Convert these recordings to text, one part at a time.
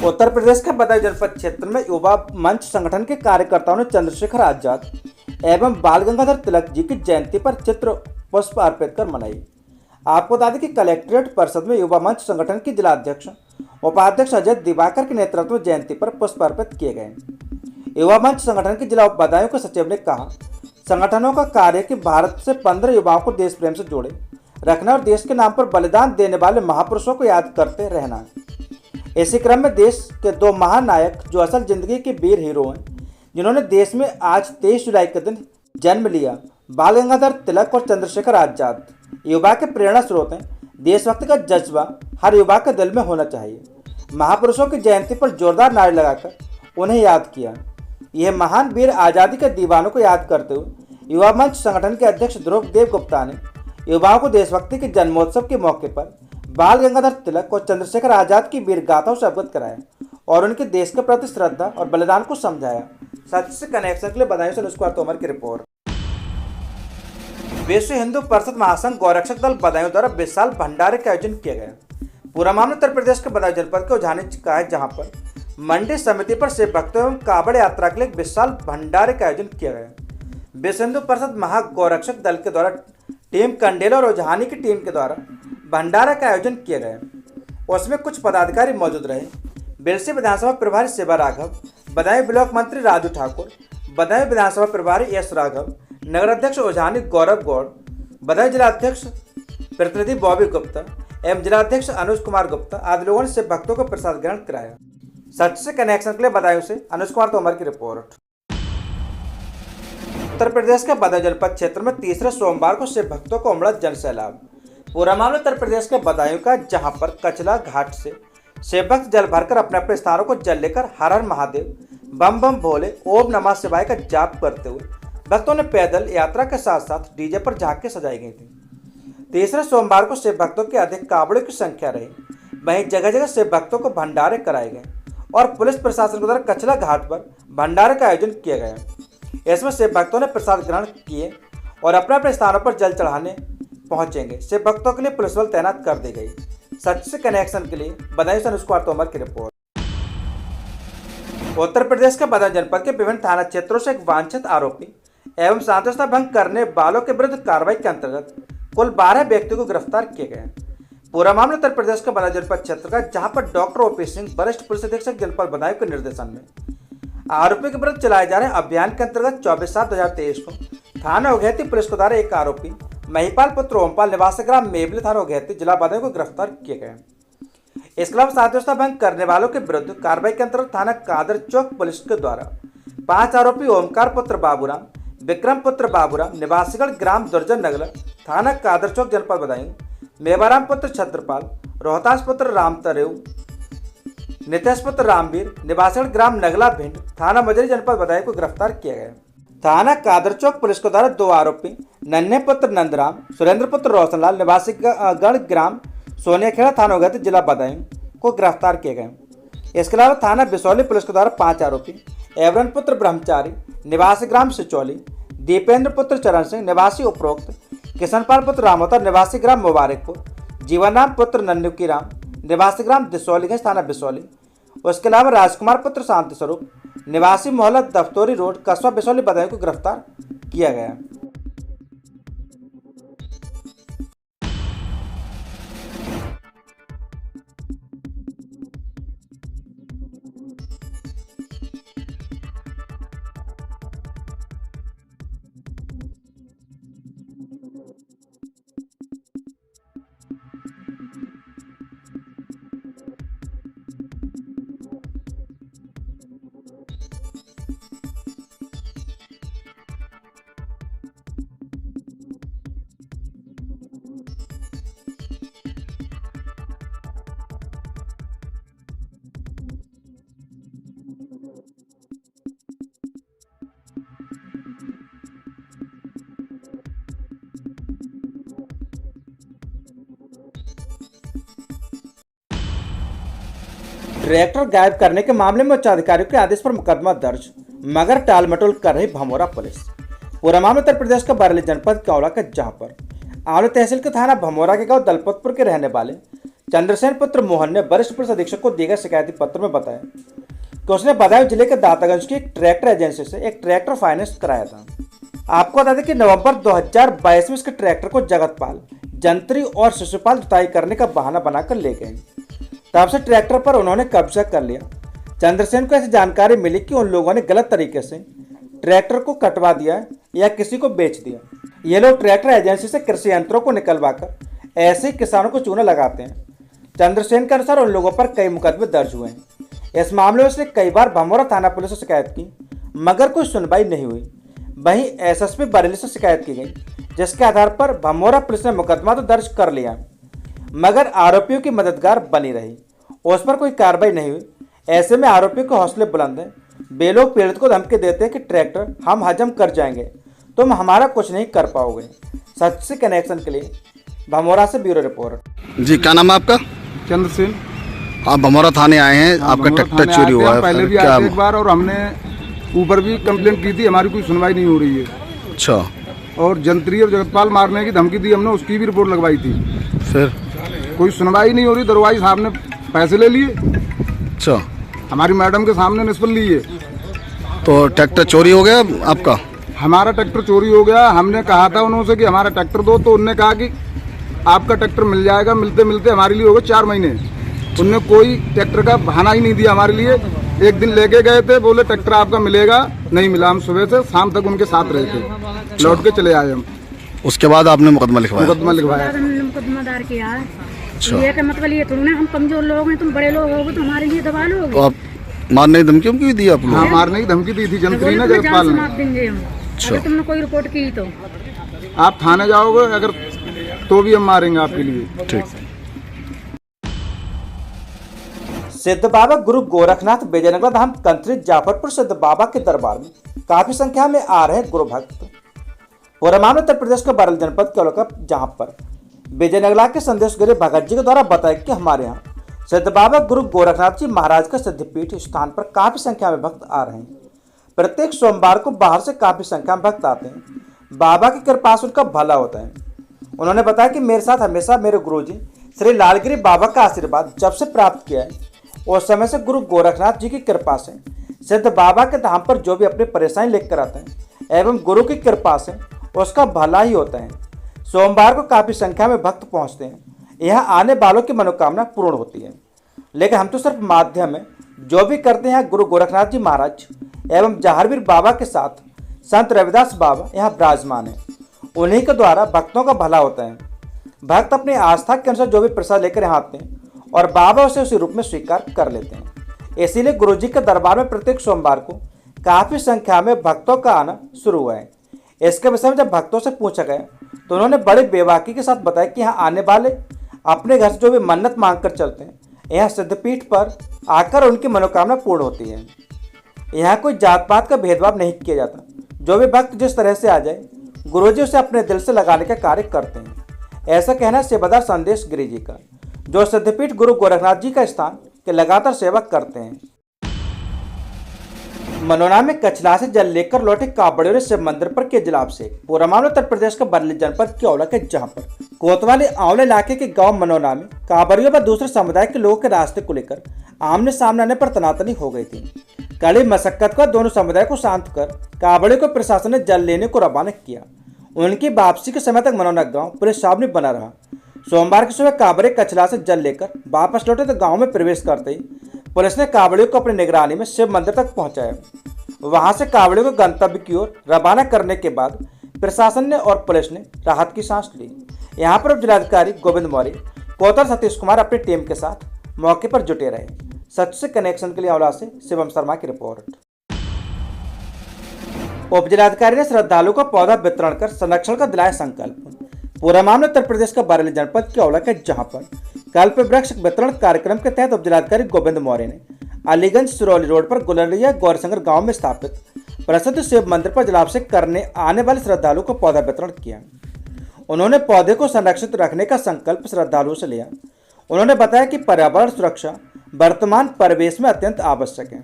उत्तर प्रदेश के बदायूं जनपद क्षेत्र में युवा मंच संगठन के कार्यकर्ताओं ने चंद्रशेखर आजाद एवं बाल गंगाधर तिलक जी की जयंती पर चित्र पुष्प अर्पित कर मनाई। आपको बता दें कि कलेक्ट्रेट परिषद में युवा मंच संगठन के जिलाध्यक्ष उपाध्यक्ष अजय दिवाकर के नेतृत्व में जयंती पर पुष्प अर्पित किए गए। युवा मंच संगठन के जिला बदायूं के सचिव ने कहा, संगठनों का कार्य है कि भारत से 15 युवाओं को देश प्रेम से जोड़े रखना और देश के नाम पर बलिदान देने वाले महापुरुषों को याद करते रहना है। इसी क्रम में देश के दो महान नायक जो असल जिंदगी के वीर हीरो हैं, जिन्होंने देश में आज 23 जुलाई के दिन जन्म लिया, बाल गंगाधर तिलक और चंद्रशेखर आजाद युवा के प्रेरणा स्रोत हैं। देशभक्ति का जज्बा हर युवा के दिल में होना चाहिए। महापुरुषों की जयंती पर जोरदार नारे लगाकर उन्हें याद किया। यह महान वीर आज़ादी के दीवानों को याद करते हुए युवा मंच संगठन के अध्यक्ष ध्रुव देव गुप्ता ने युवाओं को देशभक्ति के जन्मोत्सव के मौके पर बाल गंगाधर तिलक और चंद्रशेखर आजाद की वीर गाथाओं से अवगत कराया और उनके देश के प्रति श्रद्धा और बलिदान को समझाया। सच से कनेक्शन के लिए बदायूं से अनुष्का तोमर की रिपोर्ट। विश्व हिंदू परिषद महासंघ गौरक्षक दल बदायूं द्वारा विशाल भंडारे का आयोजन किया गया। पूरा मामला उत्तर प्रदेश के बदायूं जनपद के उजानी का है, जहां पर मंडी समिति पर शिव भक्तों एवं कावड़ यात्रा के लिए विशाल भंडारे का आयोजन किया गया। विश्व हिंदू परिषद महागौरक्षक दल के द्वारा टीम कंडेला और उजानी की टीम के द्वारा भंडारा का आयोजन किया गया। उसमें कुछ पदाधिकारी मौजूद रहे। बिरसी विधानसभा प्रभारी शिवा राघव, बदायूं ब्लॉक मंत्री राजू ठाकुर, बदायूं विधानसभा प्रभारी एस राघव, नगर अध्यक्ष उजानी गौरव गौड़, बदायूं जिलाध्यक्ष प्रतिनिधि बॉबी गुप्ता एवं जिलाध्यक्ष अनुज कुमार गुप्ता आदि लोगों ने शिव भक्तों को प्रसाद ग्रहण कराया। सच से कनेक्शन के लिए बदायूं से अनुज कुमार तोमर की रिपोर्ट। उत्तर प्रदेश के बदायूं जनपद क्षेत्र में तीसरे सोमवार को शिव भक्तों को उमड़ा जन सैलाब। पूरा मामला उत्तर प्रदेश के बदायूं का, जहां पर कचला घाट से शिव भक्त जल भरकर अपने अपने स्थानों को जल लेकर हर हर महादेव, बम बम भोले, ओम नमः शिवाय का जाप करते हुए भक्तों ने पैदल यात्रा के साथ साथ डीजे पर झांकी सजाई गई थी। तीसरे सोमवार को शिव भक्तों की अधिक कावड़ियों की संख्या रही। वहीं जगह जगह शिव भक्तों को भंडारे कराए गए और पुलिस प्रशासन के द्वारा कचला घाट पर भंडारे का आयोजन किया गया। इसमें शिव भक्तों ने प्रसाद ग्रहण किए और अपने अपने स्थानों पर जल चढ़ाने पहुंचेंगे। शिव भक्तों के लिए पुलिस बल तैनात कर दी गई। सच से कनेक्शन के लिए बदायूं से अनुष्का तोमर की रिपोर्ट। उत्तर प्रदेश के बदायूं जनपद के विभिन्न थाना क्षेत्रों से एक वांछित आरोपी एवं शांति भंग करने वालों के विरुद्ध कार्रवाई के अंतर्गत कुल 12 व्यक्तियों को गिरफ्तार किए गए। पूरा मामला उत्तर प्रदेश के बदायूं जनपद क्षेत्र का, जहां पर डॉक्टर ओपी सिंह, वरिष्ठ पुलिस अधीक्षक जनपद बदायूं के निर्देशन में आरोपी के विरुद्ध चलाए जा रहे अभियान के अंतर्गत 24/7/2023 को थाना उगैती पुलिस के द्वारा एक आरोपी महिपाल पुत्र ओमपाल निवासी ग्राम मेबली थाना उगैती जिला बदायूं को गिरफ्तार किए गए। इसके अलावा शांति भंग करने वालों के विरुद्ध कार्रवाई के अंतर्गत थाना कादर चौक पुलिस के द्वारा 5 आरोपी ओमकार पुत्र बाबूराम, विक्रम पुत्र बाबूराम निवासीगढ़ ग्राम दुर्जन नगला थाना कादर चौक जनपद बदायूं, मेवाराम पुत्र छत्रपाल, रोहतास पुत्र राम तरेव, नितेश पुत्र रामवीर निवासीगढ़ ग्राम नगला भिंड थाना मजरी जनपद बदायूं को गिरफ्तार किया गया। थाना कादर चौक पुलिस के द्वारा 2 आरोपी नन्हे पुत्र नंदराम, सुरेंद्र पुत्र रोशनलाल निवासी गढ़ ग्राम सोनियाखेड़ा थाना उगैती जिला बदायूं को गिरफ्तार किए गए। इसके अलावा थाना बिसौली पुलिस के द्वारा 5 आरोपी एवरन पुत्र ब्रह्मचारी निवासी ग्राम सिचौली, दीपेंद्र पुत्र चरण सिंह निवासी उपरोक्त, किशनपाल पुत्र रामोतर निवासी ग्राम मुबारकपुर, जीवनराम पुत्र नन्नुकी राम निवासी ग्राम दिसौलीगंज थाना बिसौली, उसके अलावा राजकुमार पुत्र शांति स्वरूप निवासी मोहल्ला दफ्तौरी रोड कस्बा बिसौली बदायूं को गिरफ्तार किया गया। ट्रैक्टर गायब करने के मामले में उच्चाधिकारियों के आदेश पर मुकदमा दर्ज, मगर टाल मटोल कर रही भमोरा पुलिस। पूरा मामला उत्तर प्रदेश का बरेली जनपद के औला का, जहां पर आलो तहसील के थाना भमोरा के गांव दलपतपुर के रहने वाले चंद्रसेन पुत्र मोहन ने वरिष्ठ पुलिस अधीक्षक को दिए गए शिकायती पत्र में बताया कि उसने बदायूं जिले के दातागंज की एक ट्रैक्टर एजेंसी से एक ट्रैक्टर फाइनेंस कराया था। आपको बता दें कि नवंबर 2022 में इसके ट्रैक्टर को जगतपाल, जंत्री और शिशुपाल जुताई करने का बहाना बनाकर ले गए। तब से ट्रैक्टर पर उन्होंने कब्जा कर लिया। चंद्रसेन को ऐसी जानकारी मिली कि उन लोगों ने गलत तरीके से ट्रैक्टर को कटवा दिया या किसी को बेच दिया। ये लोग ट्रैक्टर एजेंसी से कृषि यंत्रों को निकलवाकर ऐसे ही किसानों को चूना लगाते हैं। चंद्रसेन के अनुसार उन लोगों पर कई मुकदमे दर्ज हुए हैं। इस मामले में उसने कई बार भमोरा थाना पुलिस से शिकायत की, मगर कोई सुनवाई नहीं हुई। वहीं एसएसपी बरेली से शिकायत की गई, जिसके आधार पर भमोरा पुलिस ने मुकदमा तो दर्ज कर लिया, मगर आरोपियों की मददगार बनी रही। उस पर कोई कार्रवाई नहीं हुई। ऐसे में आरोपियों के हौसले बुलंद हैं। वे लोग पीड़ित को धमकी देते हैं कि ट्रैक्टर हम हजम कर जाएंगे, तुम हमारा कुछ नहीं कर पाओगे। सच से कनेक्शन के लिए भमोरा से ब्यूरो रिपोर्ट। जी, क्या नाम है आपका? चंद्रसेन। आप भमोरा थाने आए हैं, आपका ट्रैक्टर चोरी हुआ है। पहले भी आए थे एक बार और हमने ऊपर भी कंप्लेंट की थी, हमारी कोई सुनवाई नहीं हो रही है। अच्छा। और जंत्री और जगतपाल मारने की धमकी दी हमने, उसकी भी रिपोर्ट लगवाई थी, फिर कोई सुनवाई नहीं हो रही। दरवाई साहब ने पैसे ले लिए। अच्छा। हमारी मैडम के सामने निष्फल लिए। तो ट्रैक्टर चोरी हो गया आपका? हमारा ट्रैक्टर चोरी हो गया। हमने कहा था उन्होंने कि हमारा ट्रैक्टर दो, तो उनने कहा कि आपका ट्रैक्टर मिल जाएगा। मिलते मिलते हमारे लिए हो गए 4 महीने। उनने कोई ट्रैक्टर का बहाना ही नहीं दिया हमारे लिए। एक दिन लेके गए थे, बोले ट्रैक्टर आपका मिलेगा, नहीं मिला। हम सुबह से शाम तक उनके साथ रहे थे, लौट के चले आए हम। उसके बाद आपने मुकदमा लिखवाया? मुकदमा लिखवाया। मुकदमा दायर किया है। ये का मतलब ये थोड़ा ना हम कमजोर लोग हैं, तुम बड़े लोग होगे तो हमारे लिए दबा लोगे। तो आप मारने की धमकी क्यों दी आप लोग? हाँ, मारने की धमकी दी थी जंत्री ने, जगतपाल ने। देंगे हम अगर तुमने कोई रिपोर्ट की तो। आप थाने जाओगे अगर तो भी हम मारेंगे आपके लिए। ठीक। सिद्ध बाबा गुरु गोरखनाथ विजयनगर धाम कंत्री जाफरपुर सिद्ध बाबा के दरबार में काफी संख्या में आ रहे गुरु भक्त। पूरा मामला उत्तर प्रदेश के बरेली जनपद के लोग, जहां पर विजयनगला के संदेश गिरी भगत जी के द्वारा बताया कि हमारे यहाँ सिद्ध बाबा गुरु गोरखनाथ जी महाराज का सिद्धपीठ स्थान पर काफी संख्या में भक्त आ रहे हैं। प्रत्येक सोमवार को बाहर से काफी संख्या में भक्त आते हैं। बाबा की कृपा से उनका भला होता है। उन्होंने बताया कि मेरे साथ हमेशा मेरे गुरुजी श्री लालगिरी बाबा का आशीर्वाद जब से प्राप्त किया है, उस समय से गुरु गोरखनाथ जी की कृपा से सिद्ध बाबा के धाम पर जो भी अपनी परेशानी लेकर आते हैं एवं गुरु की कृपा से उसका भला ही होता है। सोमवार को काफी संख्या में भक्त पहुंचते हैं। यहाँ आने वालों की मनोकामना पूर्ण होती है। लेकिन हम तो सिर्फ माध्यम है, जो भी करते हैं गुरु गोरखनाथ जी महाराज एवं जहारवीर बाबा के साथ संत रविदास बाबा यहाँ विराजमान है। उन्हीं के द्वारा भक्तों का भला होता है। भक्त अपनी आस्था के अनुसार जो भी प्रसाद लेकर यहाँ आते हैं और बाबा उसे उसी रूप में स्वीकार कर लेते हैं। इसीलिए गुरु जी के दरबार में प्रत्येक सोमवार को काफी संख्या में भक्तों का आना शुरू हुआ है। इसके विषय में जब भक्तों से पूछा गया तो उन्होंने बड़े बेबाकी के साथ बताया कि यहाँ आने वाले अपने घर से जो भी मन्नत मांग कर चलते हैं, यहाँ सिद्धपीठ पर आकर उनकी मनोकामना पूर्ण होती है। यहाँ कोई जात पात का भेदभाव नहीं किया जाता। जो भी भक्त जिस तरह से आ जाए, गुरुजी उसे अपने दिल से लगाने का कार्य करते हैं। ऐसा कहना है सेवादार संदेश गिरी जी का, जो सिद्धपीठ गुरु गोरखनाथ जी का स्थान के लगातार सेवा करते हैं। मनोना में कचला से जल लेकर लौटे कांवड़ियों ने शिव मंदिर पर किया जलाभिषेक। पूरा मामला उत्तर प्रदेश के बरेली जनपद के औला के, जहां पर कोतवाली आंवले इलाके के गांव मनोना में कांवड़ियों व दूसरे समुदाय के लोगों के रास्ते को लेकर आमने सामने आने पर तनातनी हो गई थी। कड़ी मशक्कत का दोनों समुदाय को शांत कर कांवड़ियों को प्रशासन ने जल लेने को रवाना किया। उनकी वापसी के समय तक मनोना गाँव पुलिस सामने बना रहा। सोमवार की सुबह कांवड़े कचला से जल लेकर वापस लौटे तो गांव में प्रवेश करते ही पुलिस ने कांवड़ियों को अपनी निगरानी में शिव मंदिर तक पहुंचाया। वहां से कांवड़ियों को गंतव्य की ओर रवाना करने के बाद प्रशासन ने और पुलिस ने राहत की सांस ली। यहां पर जिलाधिकारी गोविंद मौर्य, कोतवाल सतीश कुमार अपनी टीम के साथ मौके पर जुटे रहे। सच से कनेक्शन के लिए औला से शिवम शर्मा की रिपोर्ट। उप जिलाधिकारी ने श्रद्धालुओं को पौधा वितरण कर संरक्षण का दिलाया संकल्प। पूरा मामला उत्तर प्रदेश का बरेली जनपद के औला के, जहां पर कल्प वृक्ष वितरण कार्यक्रम के तहत उप जिलाधिकारी गोविंद मौर्य ने अलीगंज सिरौली रोड पर गुलरिया गौरशंकर गांव में स्थापित प्रसिद्ध शिव मंदिर पर जलाभिषेक करने आने वाले श्रद्धालुओं को पौधा वितरण किया। उन्होंने पौधे को संरक्षित रखने का संकल्प श्रद्धालुओं से लिया। उन्होंने बताया कि पर्यावरण सुरक्षा वर्तमान परिवेश में अत्यंत आवश्यक है।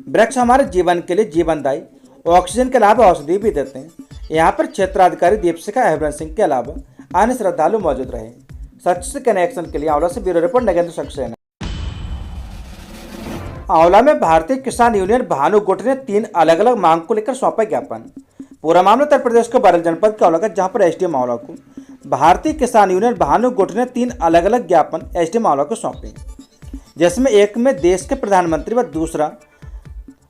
वृक्ष हमारे जीवन के लिए जीवनदायी ऑक्सीजन के अलावा औषधि भी देते हैं। यहाँ पर क्षेत्राधिकारी दीपशिखा अहबरन सिंह के अलावा अन्य श्रद्धालु मौजूद रहे। सच से कनेक्शन के लिए आंवला से ब्यूरो रिपोर्ट नगेंद्र सक्सेना। आंवला में भारतीय किसान यूनियन भानु गुट ने 3 अलग अलग मांग को लेकर सौंपा ज्ञापन। पूरा मामला उत्तर प्रदेश के बरेली जनपद का आंवला का, जहां पर एसडीएम आंवला को भारतीय किसान यूनियन भानु गुट ने 3 अलग अलग ज्ञापन एसडीएम आंवला को सौंपे, जिसमें एक में देश के प्रधानमंत्री व दूसरा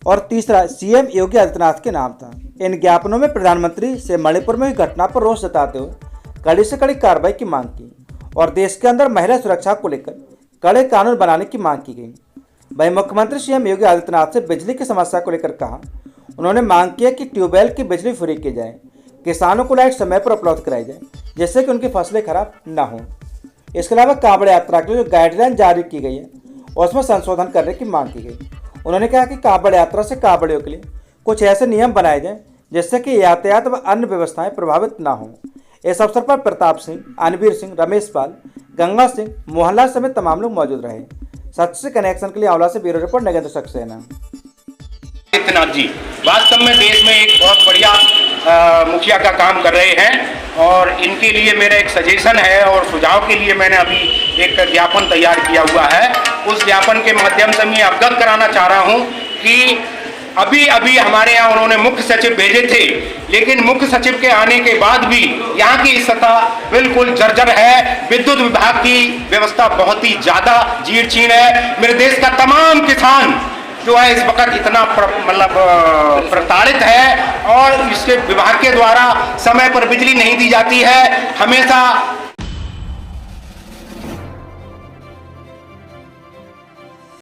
और तीसरा सीएम योगी आदित्यनाथ के नाम था। इन ज्ञापनों में प्रधानमंत्री से मणिपुर में हुई घटना पर रोष जताते हुए कड़ी से कड़ी कार्रवाई की मांग की और देश के अंदर महिला सुरक्षा को लेकर कड़े कानून बनाने की मांग की गई। वहीं मुख्यमंत्री सीएम योगी आदित्यनाथ से बिजली की समस्या को लेकर कहा। उन्होंने मांग की है कि ट्यूबवेल की बिजली फ्री की जाए, किसानों को लाइट समय पर उपलब्ध कराई जाए जिससे कि उनकी फसलें खराब न हों। इसके अलावा कांवड़ यात्रा के लिए जो गाइडलाइन जारी की गई है उसमें संशोधन करने की मांग की गई। उन्होंने कहा कि कांवड़ यात्रा से कांवड़ियों के लिए कुछ ऐसे नियम बनाए जाएं जिससे कि यातायात व अन्य व्यवस्थाएं प्रभावित न हों। इस अवसर पर प्रताप सिंह, अनवीर सिंह, रमेश पाल, गंगा सिंह, मोहनलाल समेत तमाम लोग मौजूद रहे। सच से कनेक्शन के लिए आंवला से ब्यूरो रिपोर्ट नगेंद्र सक्सेना। आदित्यनाथ जी वास्तव में देश में एक बहुत बढ़िया मुखिया का काम कर रहे हैं और इनके लिए मेरा एक सजेशन है और सुझाव के लिए मैंने अभी एक ज्ञापन तैयार किया हुआ है। उस ज्ञापन के माध्यम से मैं अवगत कराना चाह रहा हूं कि अभी हमारे यहाँ उन्होंने मुख्य सचिव भेजे थे, लेकिन मुख्य सचिव के आने के बाद भी यहाँ की सतह बिल्कुल जर्जर है। विद्युत विभाग की व्यवस्था बहुत ही ज्यादा जीर्ण है। मेरे देश का तमाम किसान जो है इस वक्त इतना प्रताड़ित है और इसके विभाग के द्वारा समय पर बिजली नहीं दी जाती है। हमेशा